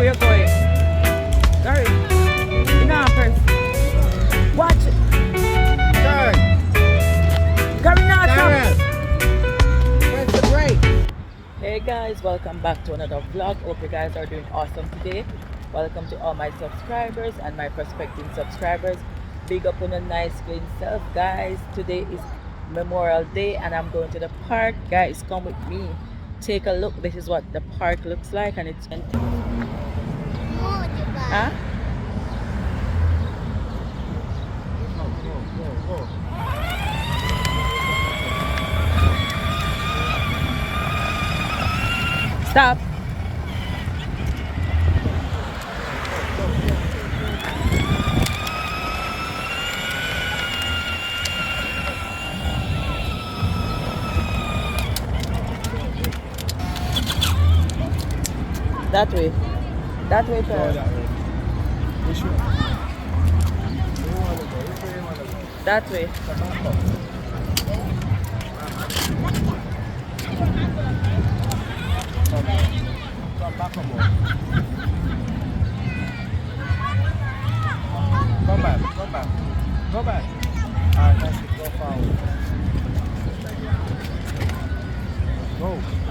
where you're going. Gary, you know, press. Watch it. Turn. Gary, now stop. Darren. Press the brake. Hey guys, welcome back to another vlog. Hope you guys are doing awesome today. Welcome to all my subscribers and my prospective subscribers. Big up on a nice clean self, guys. Today is Memorial Day and I'm going to the park. Guys, come with me. Take a look. This is what the park looks like and it's huh? Go. Stop. That way. That way, Go sir. that way. Which way? Where you wanna go? Which way you wanna go? That way. Come back up. Come back up more. Come back. Go back. Alright, that's it. Go forward. Go.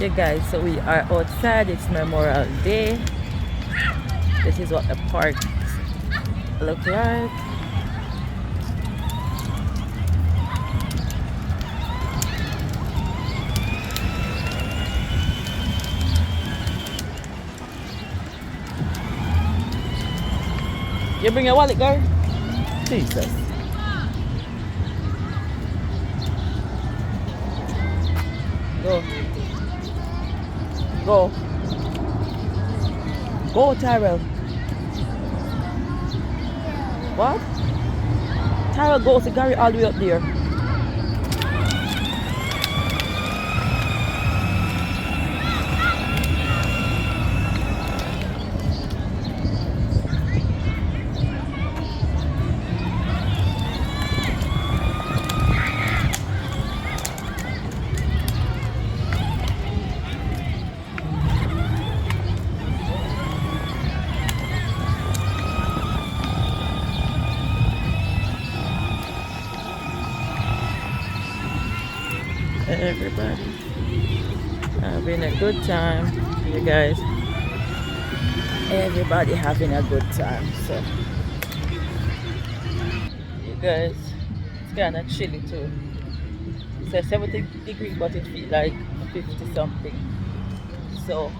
Yeah guys, so we are outside. It's Memorial Day. This is what the park look like. You bring your wallet, girl? Jesus. Go. Go. Go, Tyrell. What? Tyrell goes to Gary all the way up there. Everybody having a good time, you guys. Everybody having a good time. So you guys, it's kind of chilly too. It's 70 degrees, but it feels like 50 something. So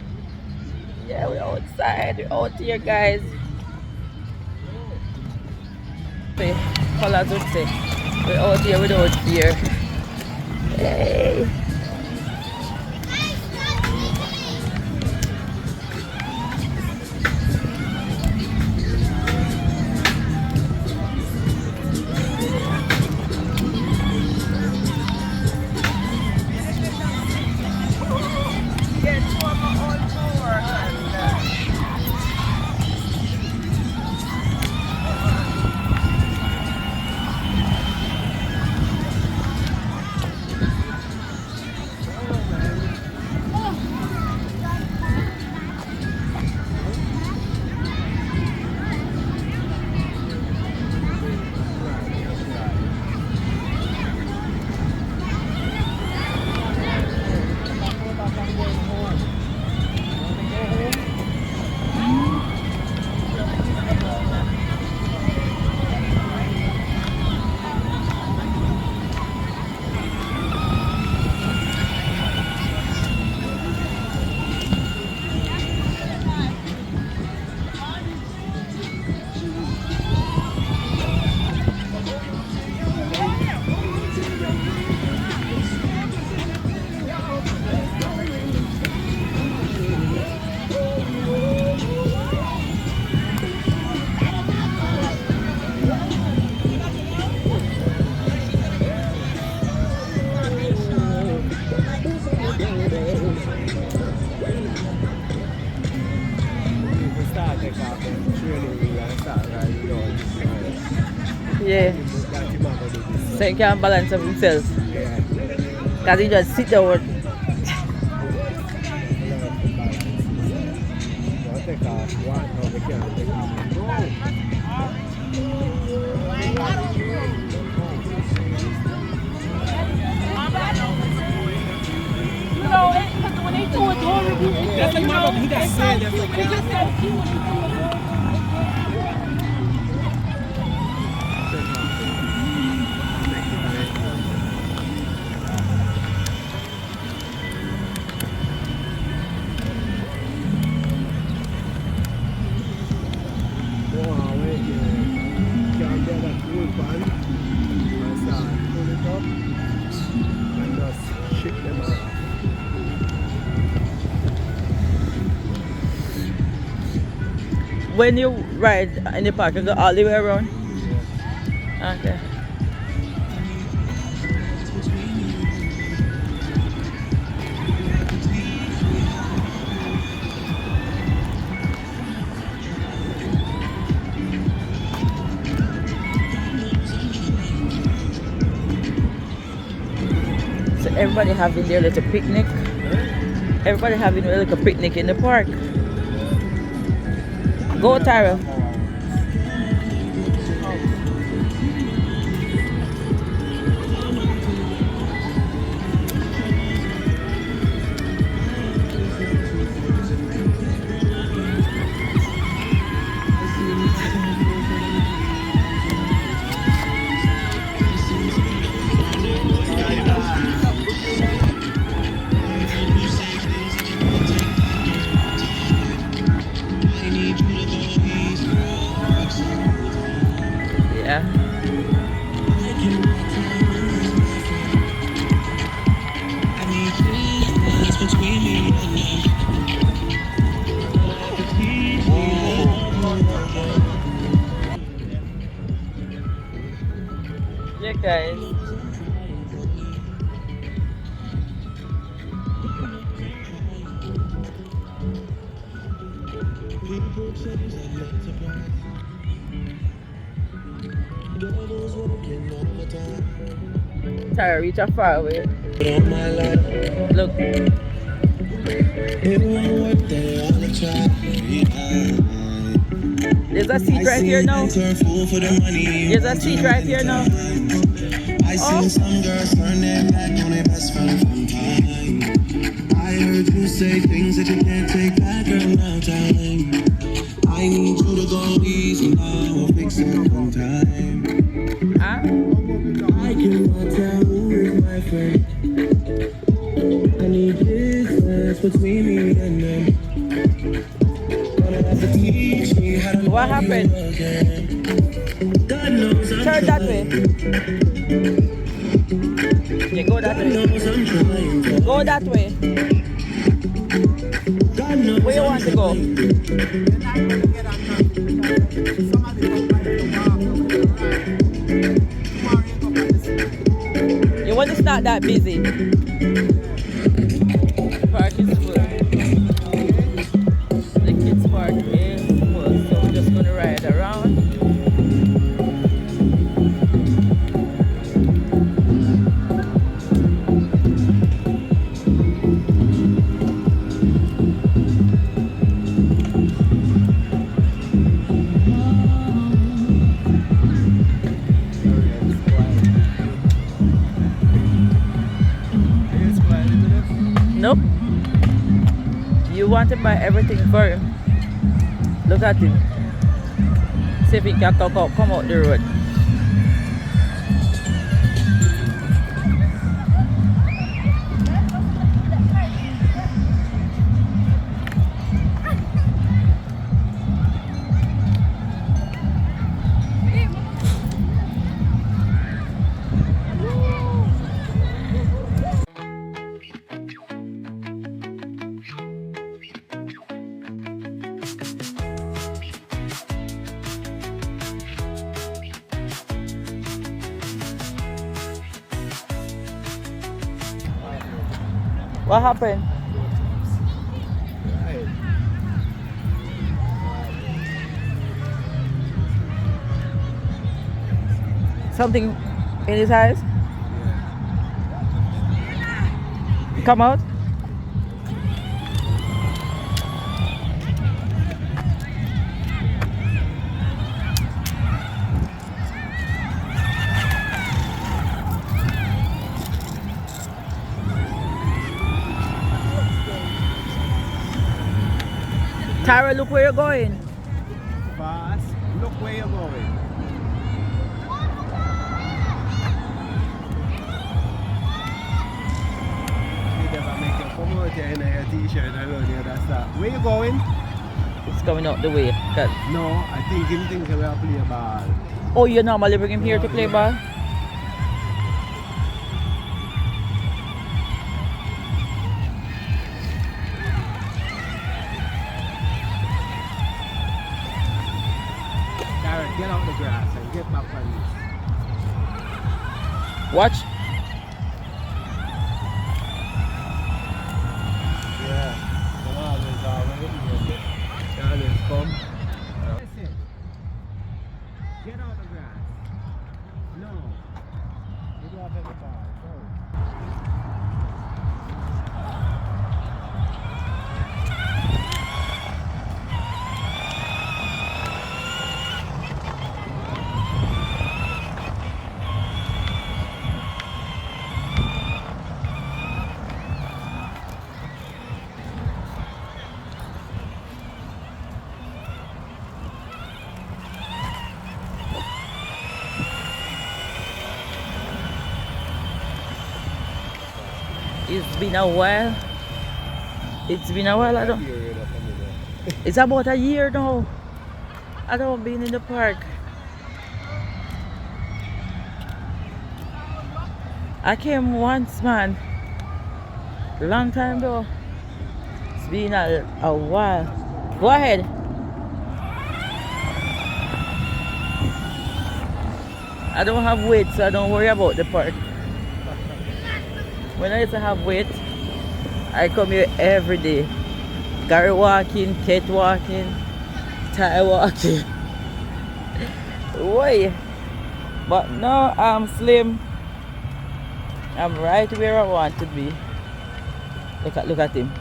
yeah, we're outside. We're out here, guys. Say, colors would say, we're out here without fear. Hey. Yeah. That him have to do this. So he can't balance of himself. Yeah. Because he just sit down. Learn to balance himself. Don't take off one, no, we can't take off. No. You know, because when they do a door review, That's like my brother, he just said that like it just says you when they do a door review. no, wait, can't get that cool pan and start pull it up and just shake them out. When you ride in the park, you go all the way around? Okay. So everybody having their little picnic. Everybody having a little picnic in the park. Go, Tyra. Yeah. Yeah, guys. Tyra, reach out far away. Look. There's a seat right here now. There's a seat right here now. I seen some girls turn their back on their best friend from time. I heard you say things that you can't take back around time. I need you to go easy now, we'll fix it one time. Huh? I cannot tell who is my friend. I need distance between me and them. Gonna have to teach me how to What love you happened? again. God knows I'm Turn that way. Yeah, go that way. knows I'm trying to. Go that way. God knows Where you want to go? You want to start that busy? Park is full. The kids' park is full, so we're just gonna ride around. Nope. You want to buy everything for him. Look at him. See if he can come out the road. What happened? Right. something in his eyes? Come out. Tara, look where you're going. Fast. Look where you're going. You never make your come out here in your t-shirt alone, you understand? Where you going? It's coming out the way. No, I think him thinks we are play ball. Oh, you normally bring him here to play ball? Garrett, get out the grass and get back on this. Watch. Yeah. Come on, there's already. Always come. Listen. Get out the grass. No. You don't have any ball. No. It's been a while. It's been a while. It's about a year now. I don't been in the park. I came once, man. Long time though. It's been a while. Go ahead. I don't have weight, so I don't worry about the park. When I used to have weight, I come here every day. Gary walking, Kate walking, Ty walking. Why? But now I'm slim. I'm right where I want to be. Look at him.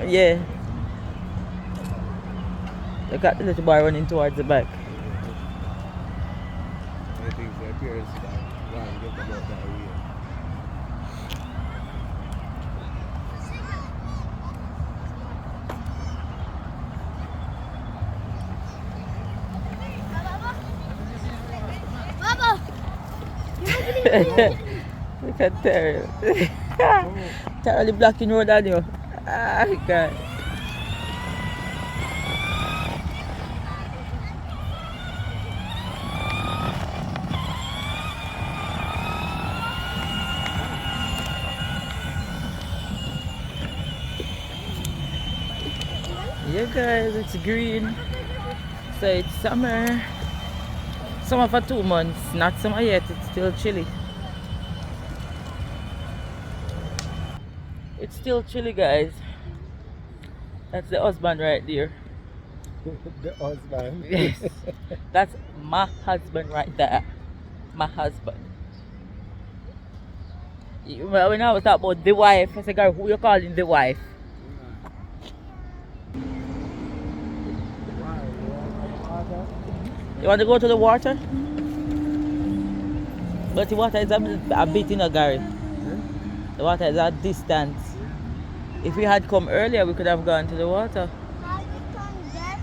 Yeah. Look at the little boy running towards the back. I think the appearance that one get about that way. Look at Terry. Terry blocking road on you. Ah, God. Yeah guys, it's green. So it's summer. Summer for 2 months, not summer yet, it's still chilly. It's still chilly guys. That's the husband right there. The husband. Yes. That's my husband right there. My husband. When I was talking about the wife, I said, girl, who you calling the wife? You want to go to the water? But the water is a bit in a Gary. The water is at distance. If we had come earlier, we could have gone to the water. How we can get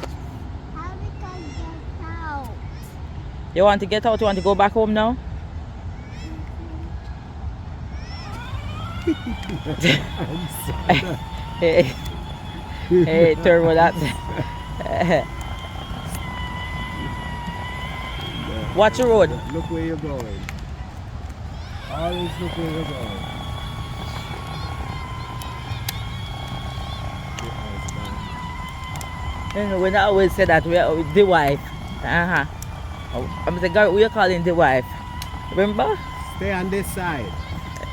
out? You want to get out? You want to go back home now? Hey, hey, Turbo, that's... Watch the road. Look where you're going. Always look where you're going. You know, when I always say that we are with the wife. I'm saying, girl, we are calling the wife. Remember? Stay on this side.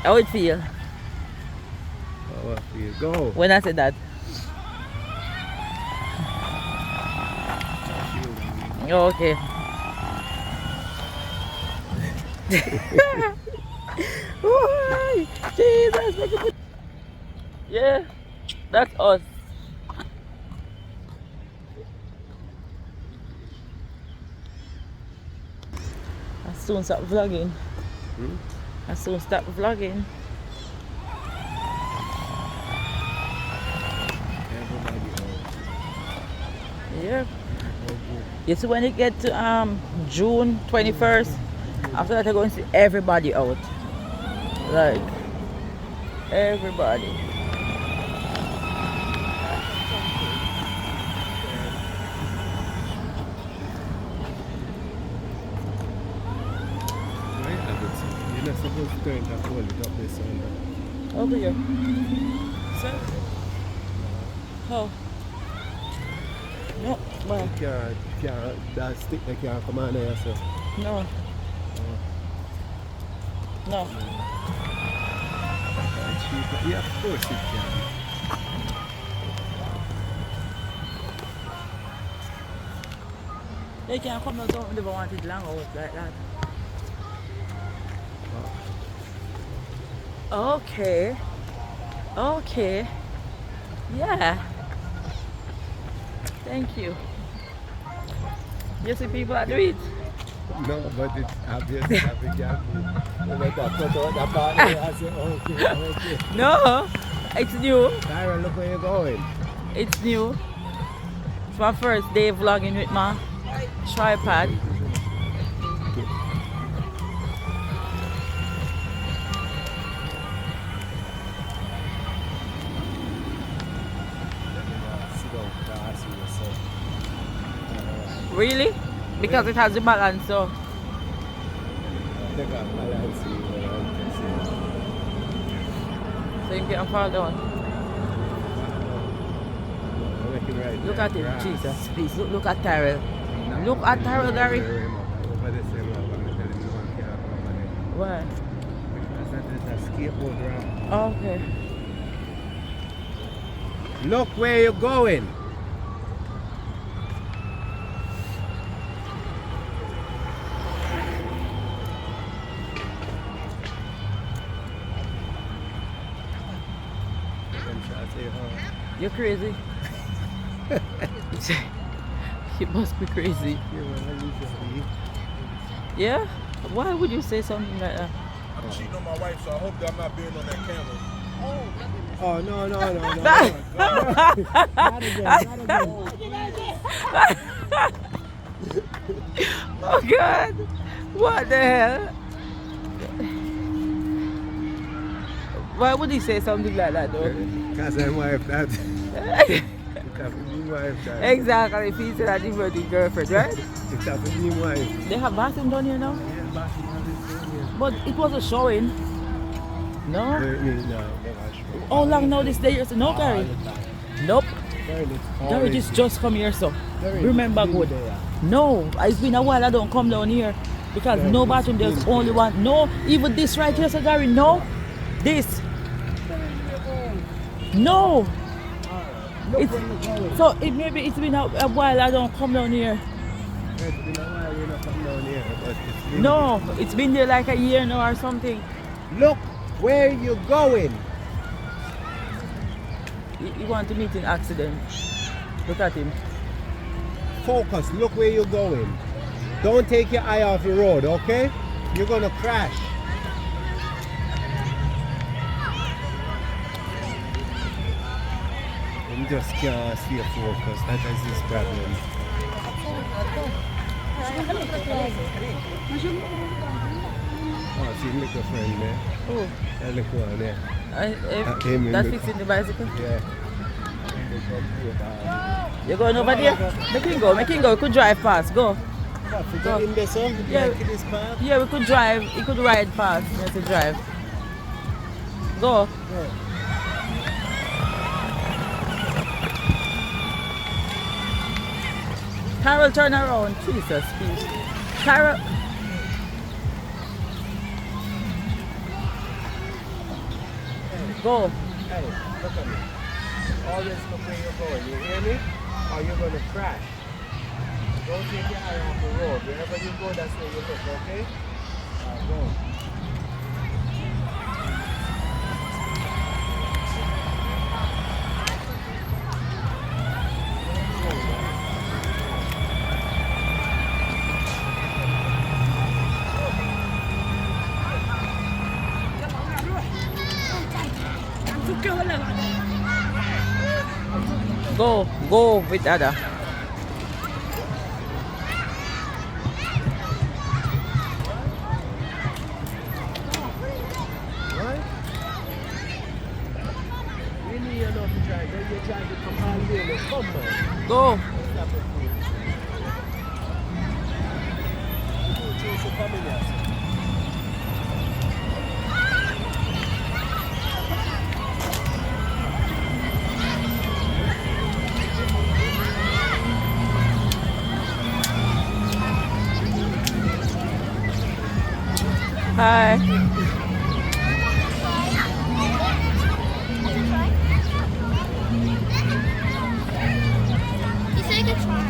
How it feel How it feel? Go. when I said that? Oh, okay. Why? Jesus, make it put- yeah, that's us. I soon stop vlogging. I soon stop vlogging. Everybody Yeah. You see when it get to June 21st, after that I'm going to see everybody out. Like everybody. You're not supposed to turn that hold it up this one. Over here. Sir? How? No, well, That stick they can't come on there, so. no. No. Yeah, of course it can. They can't come out, don't never want it long out like that. Okay. Okay. Yeah. Thank you. You see people that do it? No, but it's obvious that we can't do. Let that cut out that part there and say, okay, okay. No, it's new. Tyra, look where you're going. It's new. It's my first day vlogging with my tripod. Sit down, pass yourself. Really? Because it has the balance, so. Take a balance here, So you can fall down. Look at him, Jesus. Please, look at Tyrell. Look at Tyrell, Gary. Why? Because that is a skateboard ramp. Okay. Look where you're going. You're crazy. You must be crazy. Yeah? Why would you say something like that? I'm cheating on my wife, so I hope that I'm not being on that camera. Oh, no. Not again. Oh God! What the hell? Why would he say something like that though? Because I'm wife that. Because I'm wife that. Exactly, if he said that he was his girlfriend, right? It's a new wife. They have bathroom down here now? Yeah, bathroom on this one here. But it wasn't showing. No? No, How long now this day? No, Gary? Nope. Gary, this just come here, so. Remember good. No, it's been a while I don't come down here. Because no bathroom, there's only one. No, even this right here, so Gary, no. This. No. It's, so maybe it's been a while I don't come down here. It's been a while you don't come down here, but it's been... No, it's been there like a year now or something. Look where you're going. You want to meet in accident. Look at him. Focus, look where you're going. Don't take your eye off the road, okay? You're gonna crash. You just can't stay focused, that is his problem. Oh, see, little friend there. Oh, That little one there. if that's fixing the bicycle. Yeah. You're going over there? Make him go, we could drive fast, go. Go in there, son. Yeah. Like this path. Yeah, we could drive, he could ride fast, we have to drive. Go. Carol, turn around, Jesus, please. Carol. Go. Hey, look at me. Always look where you're going, you hear me? Or you're gonna crash. Don't take your eye off the road. Wherever you go, that's where you look, okay? Go. Go with other. Right? We need enough to try. Then you try to come all the way. Let's come, man. Go. Stop it, please. You choose to come in here, sir. Hi. You say good try.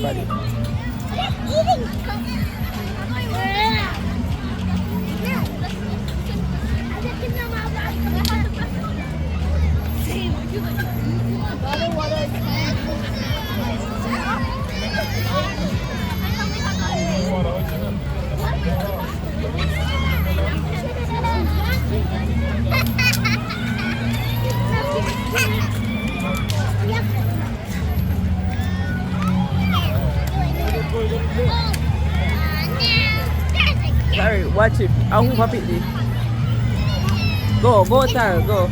Buddy. Sorry, watch it. I'll move up it. Go, Tara, go.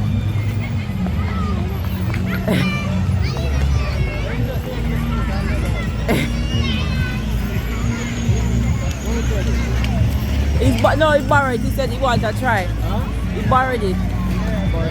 No, he borrowed. He said he wants to try. Huh? He borrowed it. Yeah, boy.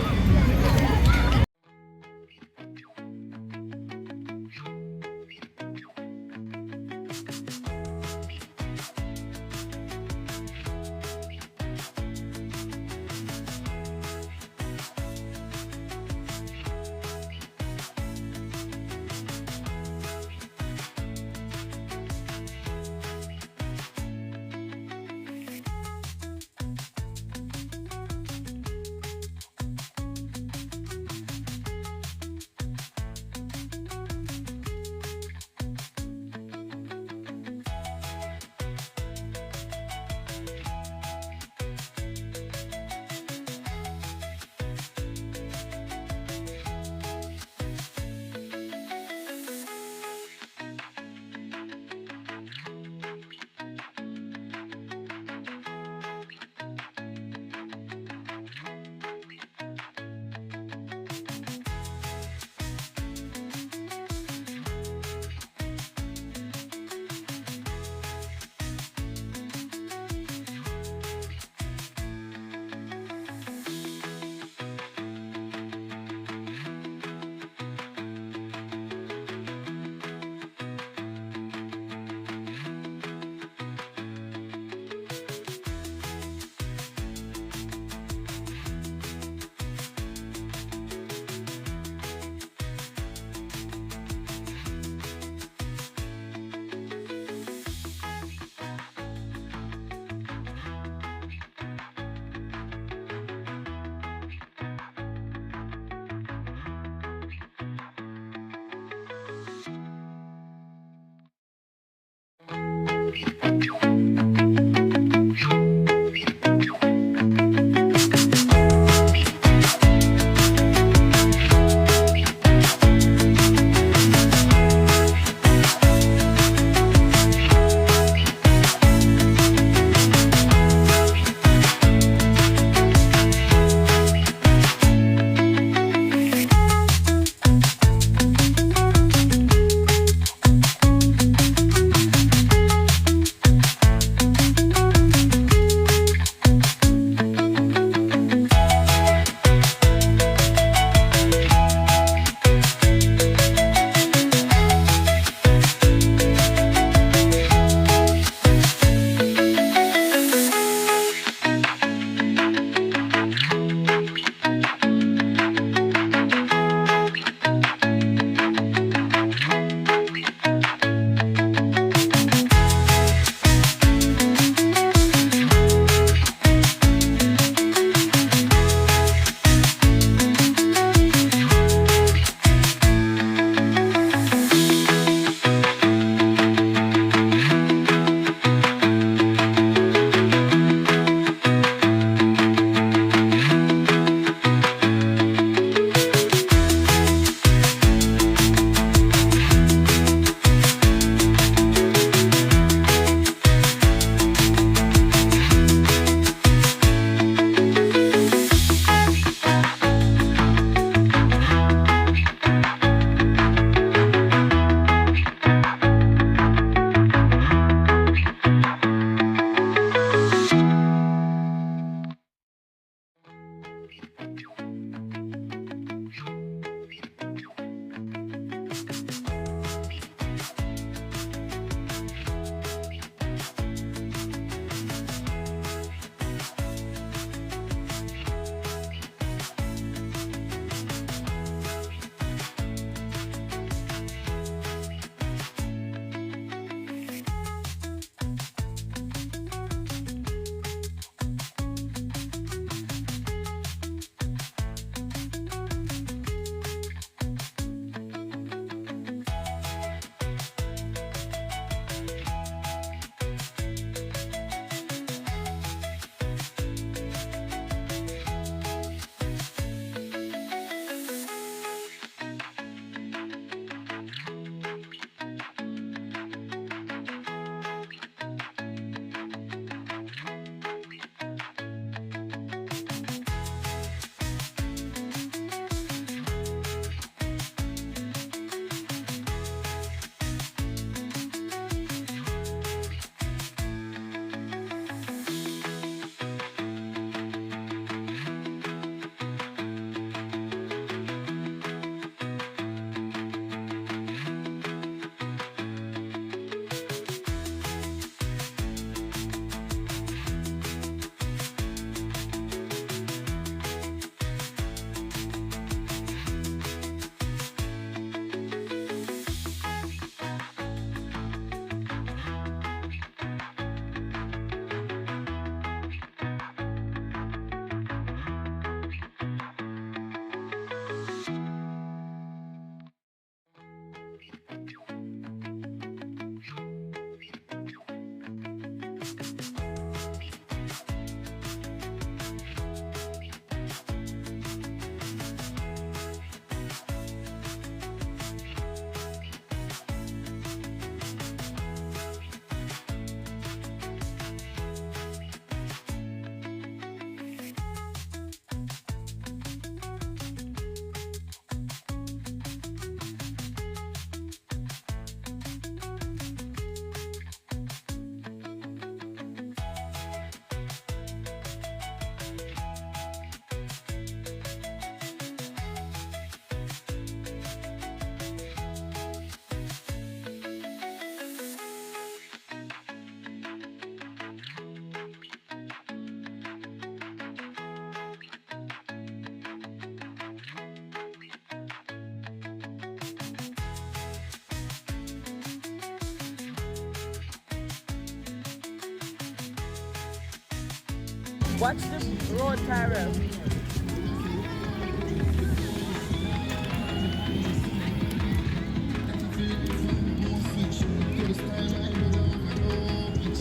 Watch the road, Tyrell.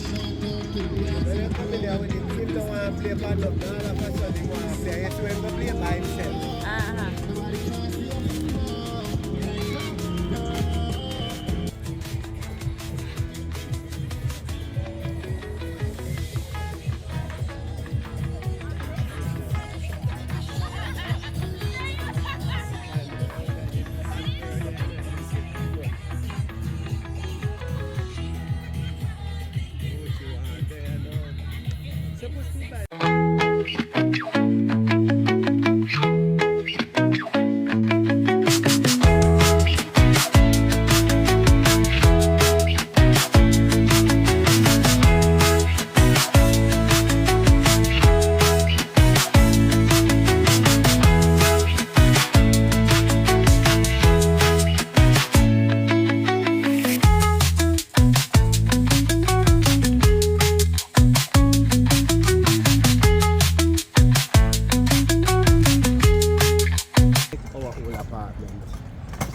When you come in there with him, him don't want to play bad luck. Now all of a sudden he want to play. You see him go play by himself. Uh-huh. Our whole apartment.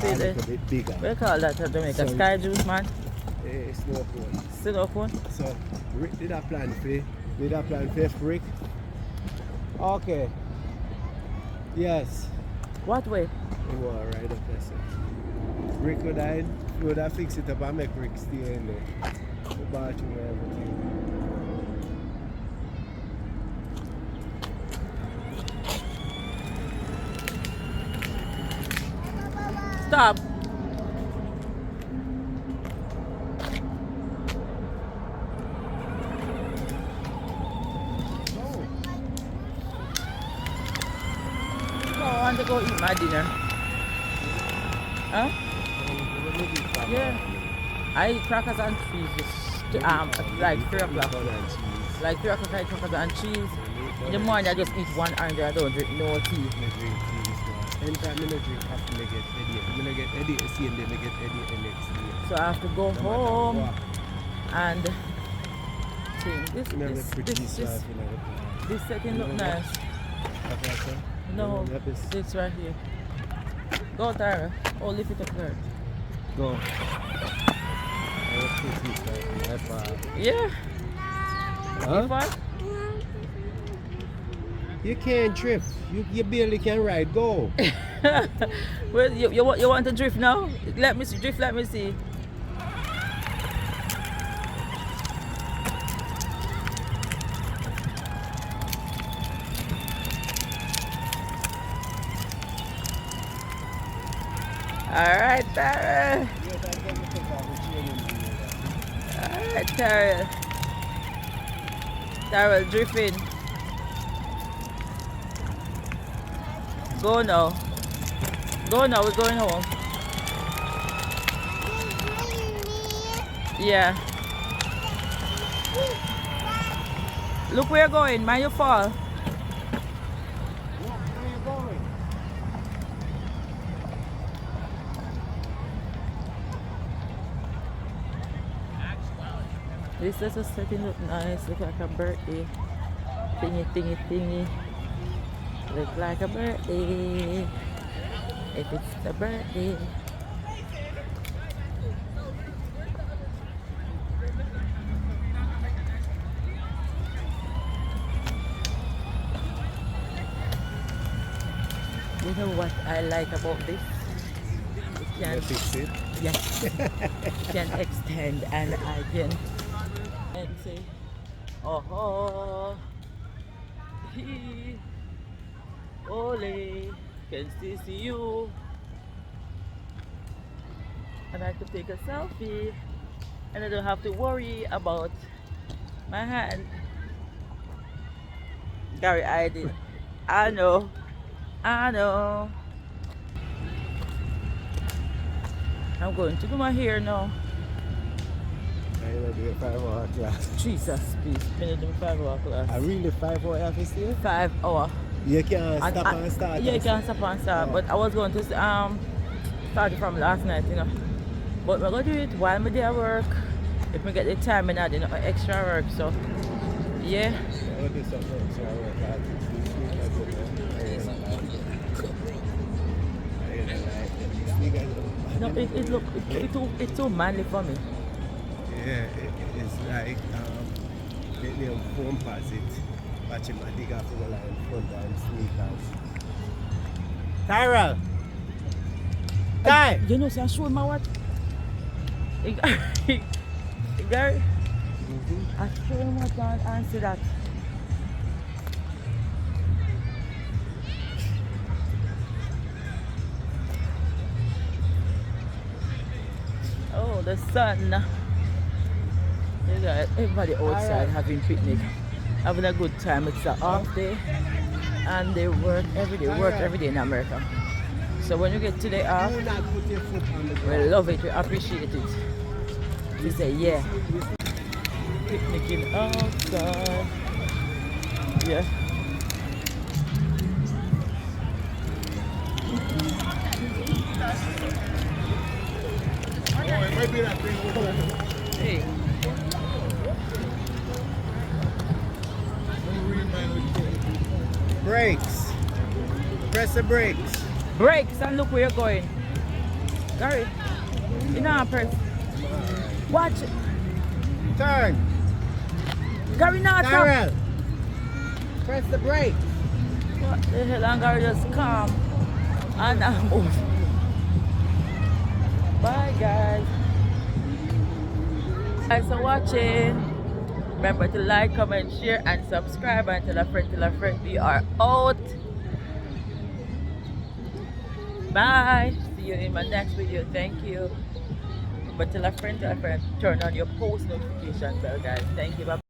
See A the- little bit bigger. What do you call that in Jamaica? So- Sky juice, man. Snow cone. Still open? So, Rick did a plan for Rick. Okay. Yes. What way? He was right up there. So. Rick would have fixed it up and make Rick stay in there. The bathroom and everything. Stop. No, I want to go eat my dinner. Huh? Yeah. I eat crackers and cheese like 3 o'clock. Like 3 o'clock I eat crackers and cheese. In the morning I just eat one orange. I don't drink no tea. Anytime I don't drink coffee, I get headache. When I get headache, the same day I get headache the next day. So I have to go No matter home what. and think. You know, the pretty stuff, you know, the This setting look You know nice. What I say? No, You know, this- this right here. Go, Tara. Oh, lift it up there. Go. I was pretty stuff, Yeah. Huh? What? You can't drift. You barely can ride. Go. Well, you want to drift now? Let me see, drift. Let me see. All right, Tara. All right, Tara. Tara, drifting. Go now. Go now, we're going home. Yeah. Look where you're going, man, you fall. This little setting look nice, look like a birthday. Thingy, thingy, thingy. Look like a birthday. If it's the birthday. You know what I like about this? It can, Fix it. yes, it can extend and I can and say, oh, he, ole, can still see you. And I could take a selfie and I don't have to worry about my hand. Gary, I did. I know. I'm going to do my hair now. I will do a 5-hour class. Jesus, please. I'm going to do my 5-hour class. I really 5-hour office here? 5 hour. You can't stop and start. Yeah, you can stop and start. Oh. But I was going to start it from last night, you know. But we're going to do it while I'm there at work. If we get the time and add extra work, so Yeah. I'll do something so I work hard. No, it's too manly for me. Yeah, it's like the phone pass it. Watch him dig off the line front and sneakers. Tyrell! Ty! You know, so I show him my what? Gary, I show him what and see that. Oh, the sun. You got everybody outside having picnic, having a good time. It's an off day, and they work every day in America. So when you get today off, Do not put your foot on the we ground. love it, we appreciate it. We say yeah. Picnicking outside. Yeah. Oh, it might be that thing over there. Hey. Don't read my Brakes. Press the brakes. Brakes and look where you're going. Gary, you know press. Watch. Turn. Gary, now stop. Tyrell. Press the brakes. What the hell? And Gary just calm and move. Bye guys. Thanks for watching. Remember to like, comment, share, and subscribe. And tell a friend, we are out. Bye. See you in my next video. Thank you. But tell a friend, turn on your post notification bell, guys. Thank you. Bye bye.